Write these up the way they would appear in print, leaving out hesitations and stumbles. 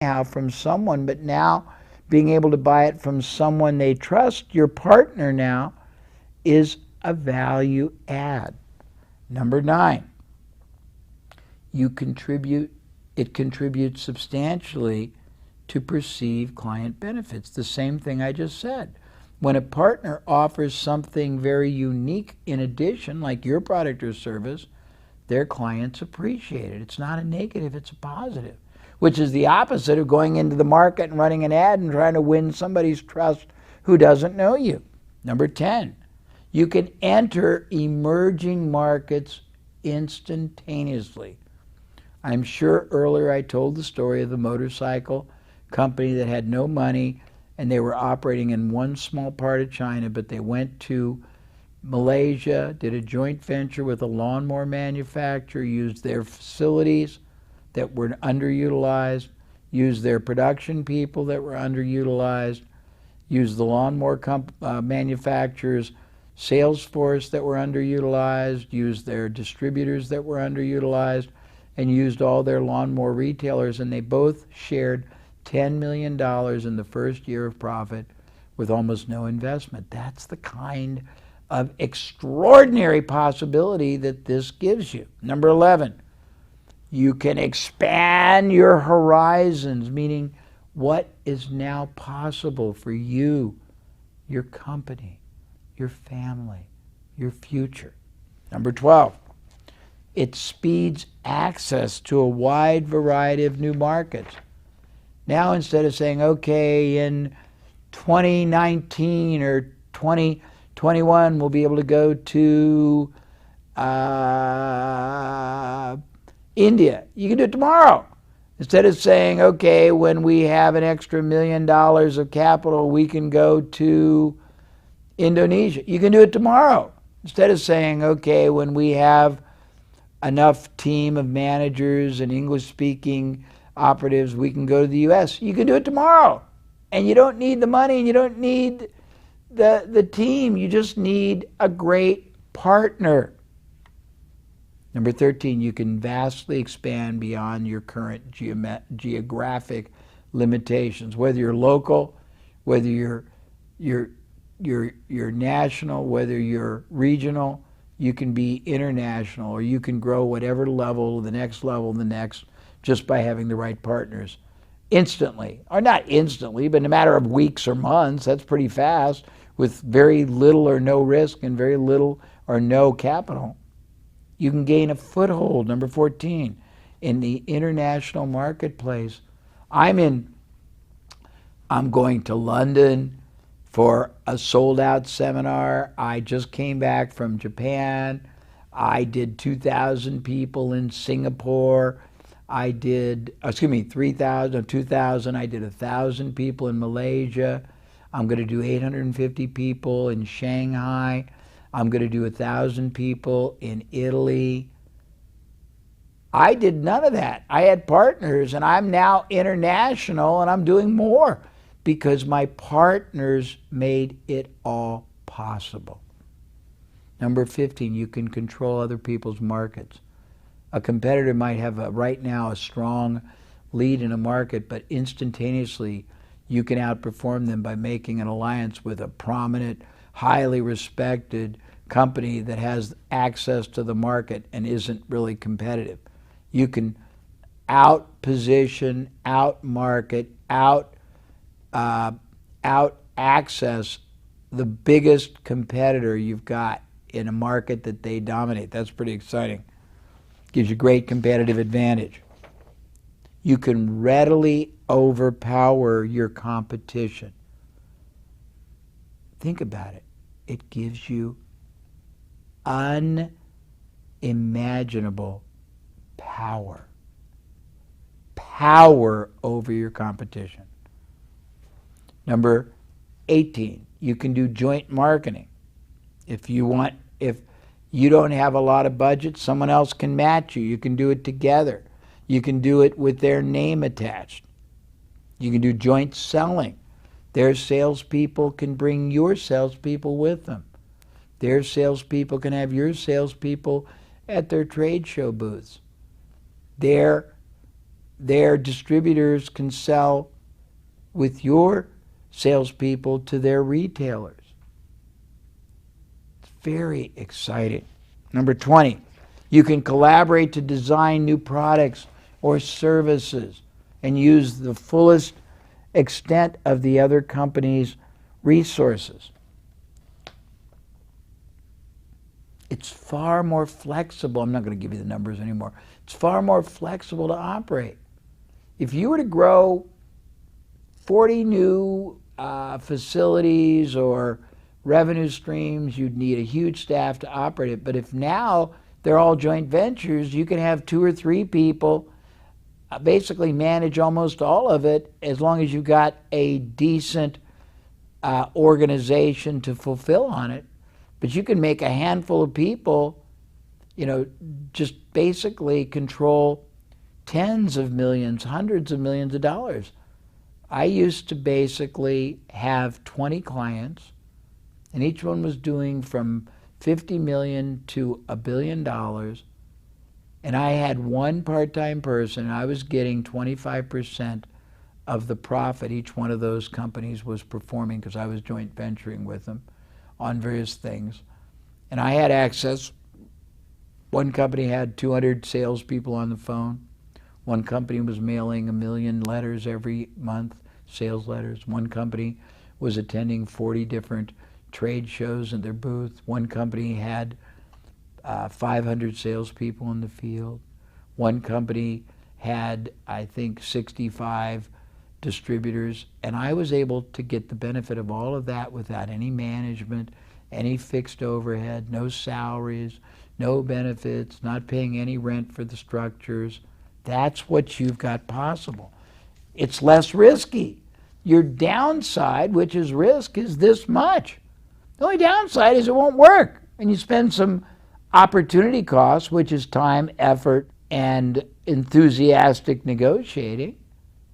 anyhow from someone, but now being able to buy it from someone they trust, your partner now, is a value add. Number 9, it contributes substantially to perceived client benefits. The same thing I just said. When a partner offers something very unique in addition, like your product or service, their clients appreciate it. It's not a negative, it's a positive, which is the opposite of going into the market and running an ad and trying to win somebody's trust who doesn't know you. Number 10, you can enter emerging markets instantaneously. I'm sure earlier I told the story of the motorcycle company that had no money and they were operating in one small part of China, but they went to Malaysia, did a joint venture with a lawnmower manufacturer, used their facilities that were underutilized, used their production people that were underutilized, used the lawnmower manufacturer's sales force that were underutilized, used their distributors that were underutilized, and used all their lawnmower retailers, and they both shared $10 million in the first year of profit with almost no investment. That's the kind of extraordinary possibility that this gives you. Number 11, you can expand your horizons, meaning what is now possible for you, your company, your family, your future. Number 12, it speeds access to a wide variety of new markets. Now, instead of saying, okay, in 2019 or 2021, we'll be able to go to India, you can do it tomorrow. Instead of saying, okay, when we have an extra $1 million of capital, we can go to Indonesia, you can do it tomorrow. Instead of saying, okay, when we have enough team of managers and English-speaking operatives, we can go to the U.S. You can do it tomorrow. And you don't need the money and you don't need the team. You just need a great partner. Number 13, you can vastly expand beyond your current geographic limitations. Whether you're local, whether you're national, whether you're regional, you can be international, or you can grow whatever level, the next, just by having the right partners instantly. Or not instantly, but in a matter of weeks or months. That's pretty fast, with very little or no risk and very little or no capital. You can gain a foothold, number 14, in the international marketplace. I'm going to London for a sold-out seminar. I just came back from Japan. I did 2,000 people in Singapore. I did, 2,000. I did 1,000 people in Malaysia. I'm going to do 850 people in Shanghai. I'm going to do 1,000 people in Italy. I did none of that. I had partners, and I'm now international, and I'm doing more because my partners made it all possible. Number 15, you can control other people's markets. A competitor might have right now a strong lead in a market, but instantaneously you can outperform them by making an alliance with a prominent, highly respected company that has access to the market and isn't really competitive. You can out-position, out-market, out-access the biggest competitor you've got in a market that they dominate. That's pretty exciting. Gives you great competitive advantage. You can readily overpower your competition. Think about it. It gives you unimaginable power. Power over your competition. Number 18, you can do joint marketing. If you don't have a lot of budget, someone else can match you. You can do it together. You can do it with their name attached. You can do joint selling. Their salespeople can bring your salespeople with them. Their salespeople can have your salespeople at their trade show booths. Their their distributors can sell with your salespeople to their retailers. It's very exciting. Number 20, you can collaborate to design new products or services and use the fullest extent of the other company's resources. It's far more flexible. I'm not going to give you the numbers anymore. It's far more flexible to operate. If you were to grow 40 new facilities or revenue streams, you'd need a huge staff to operate it. But if now they're all joint ventures, you can have 2 or 3 people basically manage almost all of it, as long as you've got a decent organization to fulfill on it. But you can make a handful of people, just basically control tens of millions, hundreds of millions of dollars. I used to basically have 20 clients, and each one was doing from $50 million to $1 billion. And I had one part-time person, and I was getting 25% of the profit each one of those companies was performing, because I was joint venturing with them on various things. And I had access. One company had 200 salespeople on the phone. One company was mailing 1 million letters every month, sales letters. One company was attending 40 different trade shows in their booth. One company had 500 salespeople in the field. One company had, I think, 65 distributors. And I was able to get the benefit of all of that without any management, any fixed overhead, no salaries, no benefits, not paying any rent for the structures. That's what you've got possible. It's less risky. Your downside, which is risk, is this much. The only downside is it won't work. And you spend some opportunity costs, which is time, effort, and enthusiastic negotiating,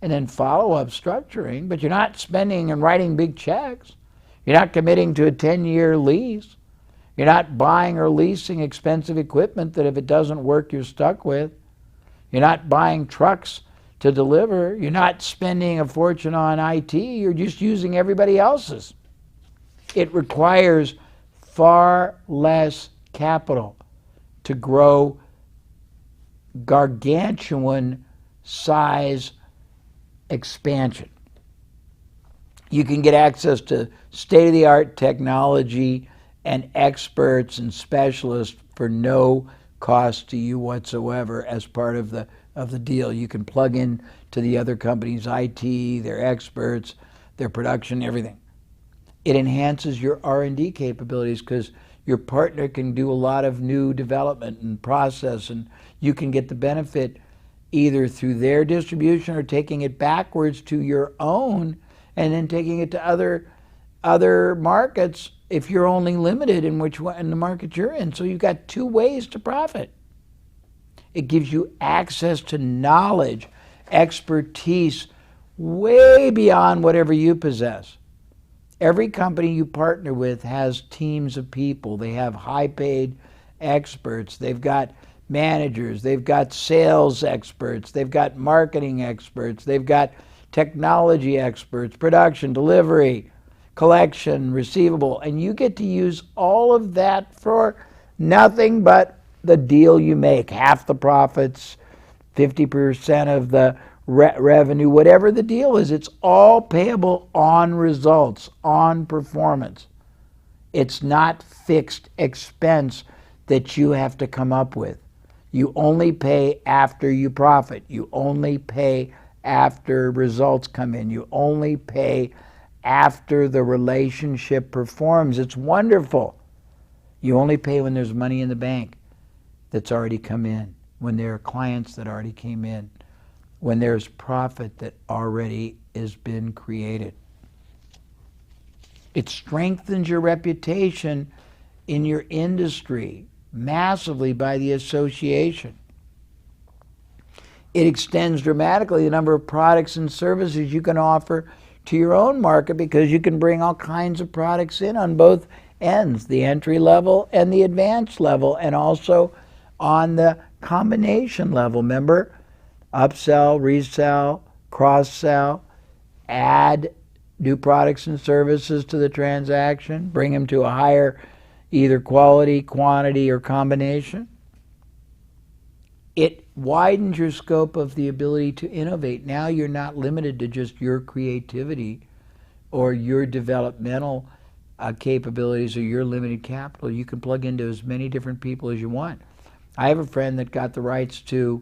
and then follow-up structuring, but you're not spending and writing big checks. You're not committing to a 10-year lease. You're not buying or leasing expensive equipment that if it doesn't work, you're stuck with. You're not buying trucks to deliver. You're not spending a fortune on IT. You're just using everybody else's. It requires far less capital to grow gargantuan size expansion. You can get access to state-of-the-art technology and experts and specialists for no cost to you whatsoever as part of the deal. You can plug in to the other company's IT, their experts, their production, everything. It enhances your R&D capabilities because your partner can do a lot of new development and process, and you can get the benefit either through their distribution or taking it backwards to your own and then taking it to other markets if you're only limited in the market you're in. So you've got 2 ways to profit. It gives you access to knowledge, expertise, way beyond whatever you possess. Every company you partner with has teams of people. They have high-paid experts. They've got managers. They've got sales experts. They've got marketing experts. They've got technology experts, production, delivery, collection, receivable. And you get to use all of that for nothing but the deal you make. Half the profits, 50% of the revenue, whatever the deal is, it's all payable on results, on performance. It's not fixed expense that you have to come up with. You only pay after you profit. You only pay after results come in. You only pay after the relationship performs. It's wonderful. You only pay when there's money in the bank that's already come in, when there are clients that already came in, when there's profit that already has been created. It strengthens your reputation in your industry massively by the association. It extends dramatically the number of products and services you can offer to your own market, because you can bring all kinds of products in on both ends, the entry level and the advanced level, and also on the combination level. Remember, upsell, resell, cross-sell, add new products and services to the transaction, bring them to a higher either quality, quantity, or combination. It widens your scope of the ability to innovate. Now you're not limited to just your creativity or your developmental capabilities or your limited capital. You can plug into as many different people as you want. I have a friend that got the rights to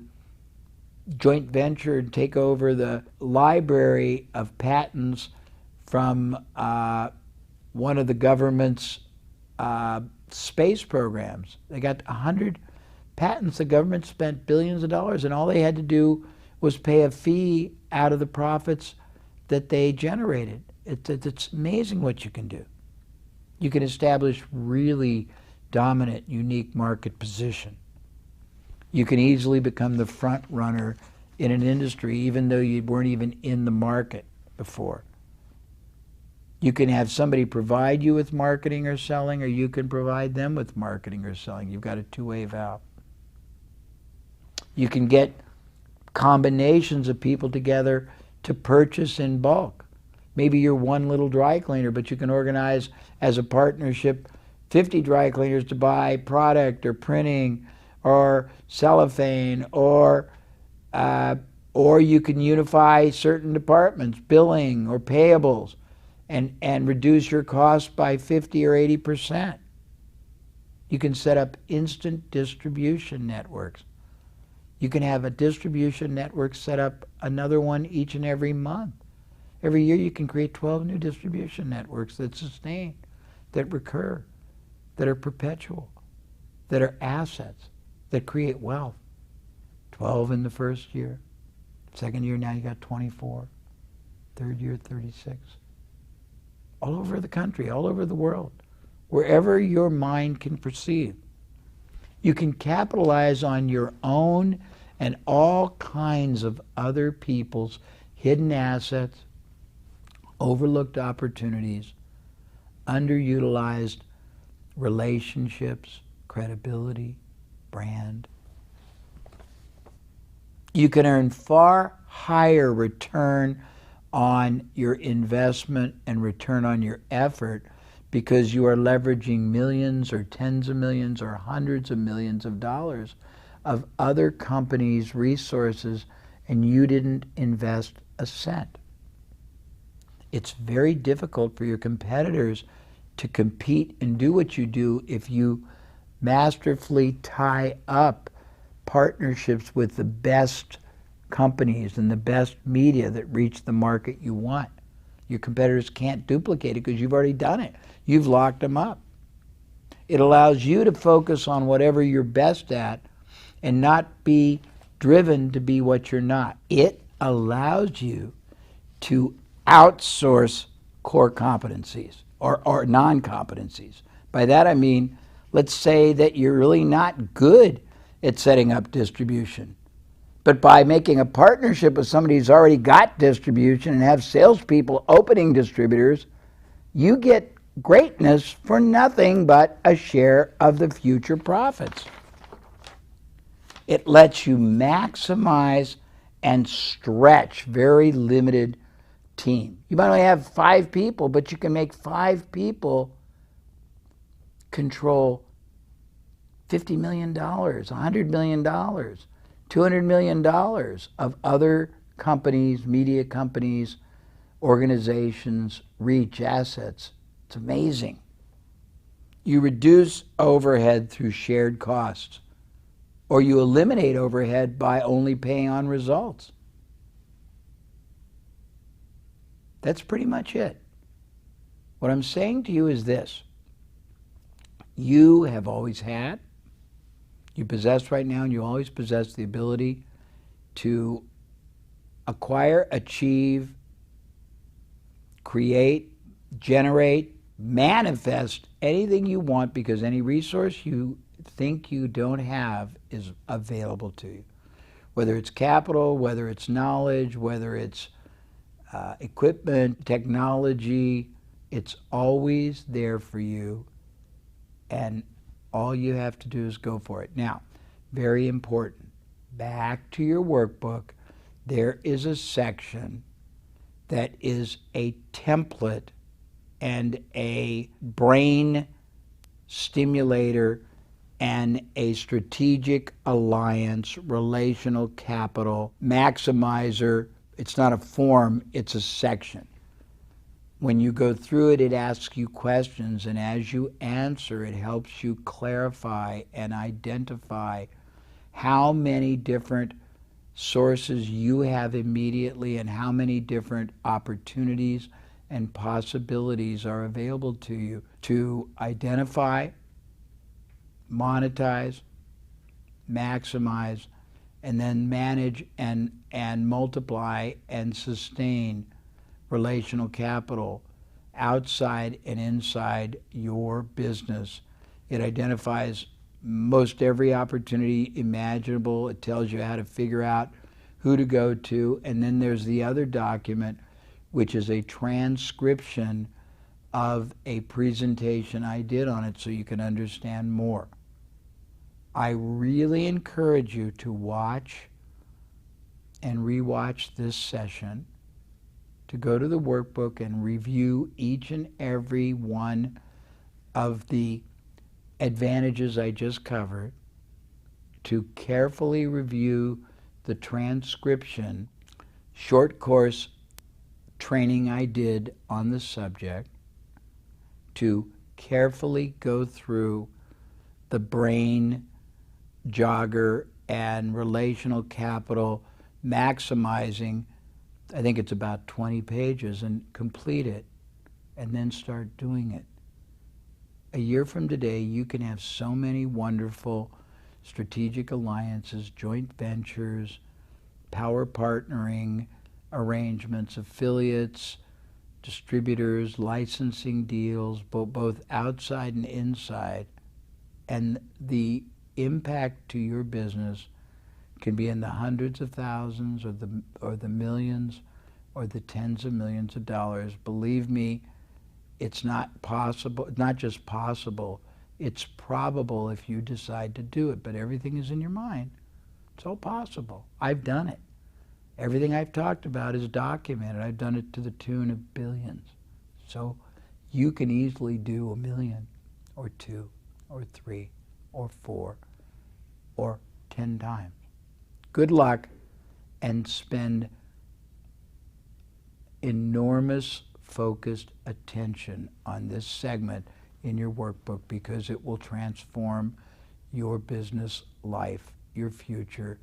joint venture and take over the library of patents from one of the government's space programs. They got 100 patents. The government spent billions of dollars, and all they had to do was pay a fee out of the profits that they generated. It's amazing what you can do. You can establish really dominant, unique market position. You can easily become the front runner in an industry even though you weren't even in the market before. You can have somebody provide you with marketing or selling, or you can provide them with marketing or selling. You've got a two-way valve. You can get combinations of people together to purchase in bulk. Maybe you're one little dry cleaner, but you can organize as a partnership 50 dry cleaners to buy product or printing or cellophane, or you can unify certain departments, billing or payables, and reduce your costs by 50 or 80%. You can set up instant distribution networks. You can have a distribution network set up another one each and every month. Every year you can create 12 new distribution networks that sustain, that recur, that are perpetual, that are assets, that create wealth. 12 in the first year. Second year, now you got 24. Third year, 36. All over the country, all over the world, wherever your mind can perceive. You can capitalize on your own and all kinds of other people's hidden assets, overlooked opportunities, underutilized relationships, credibility, brand. You can earn far higher return on your investment and return on your effort because you are leveraging millions or tens of millions or hundreds of millions of dollars of other companies' resources, and you didn't invest a cent. It's very difficult for your competitors to compete and do what you do if you masterfully tie up partnerships with the best companies and the best media that reach the market you want. Your competitors can't duplicate it because you've already done it. You've locked them up. It allows you to focus on whatever you're best at and not be driven to be what you're not. It allows you to outsource core competencies or non-competencies. By that I mean, let's say that you're really not good at setting up distribution. But by making a partnership with somebody who's already got distribution and have salespeople opening distributors, you get greatness for nothing but a share of the future profits. It lets you maximize and stretch very limited team. You might only have 5 people, but you can make 5 people control $50 million, $100 million, $200 million of other companies, media companies, organizations, reach, assets. It's amazing. You reduce overhead through shared costs, or you eliminate overhead by only paying on results. That's pretty much it. What I'm saying to you is this. You have always had, you possess right now, and you always possess the ability to acquire, achieve, create, generate, manifest anything you want, because any resource you think you don't have is available to you. Whether it's capital, whether it's knowledge, whether it's equipment, technology, it's always there for you, and all you have to do is go for it. Now, very important, back to your workbook, there is a section that is a template and a brain stimulator and a strategic alliance relational capital maximizer. It's not a form, it's a section. When you go through it, it asks you questions, and as you answer, it helps you clarify and identify how many different sources you have immediately and how many different opportunities and possibilities are available to you to identify, monetize, maximize, and then manage and multiply and sustain relational capital outside and inside your business. It identifies most every opportunity imaginable. It tells you how to figure out who to go to. And then there's the other document, which is a transcription of a presentation I did on it so you can understand more. I really encourage you to watch and rewatch this session, to go to the workbook and review each and every one of the advantages I just covered, to carefully review the transcription short course training I did on the subject, to carefully go through the brain jogger and relational capital maximizing. I think it's about 20 pages, and complete it, and then start doing it. A year from today, you can have so many wonderful strategic alliances, joint ventures, power partnering arrangements, affiliates, distributors, licensing deals, both outside and inside. And the impact to your business can be in the hundreds of thousands or the millions or the tens of millions of dollars. Believe me, it's not possible, not just possible, it's probable if you decide to do it, but everything is in your mind. It's all possible. I've done it. Everything I've talked about is documented. I've done it to the tune of billions. So you can easily do 1 million or 2 or 3 or 4 or 10 times. Good luck, and spend enormous focused attention on this segment in your workbook, because it will transform your business life, your future,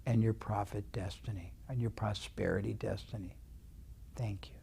and your profit destiny, and your prosperity destiny. Thank you.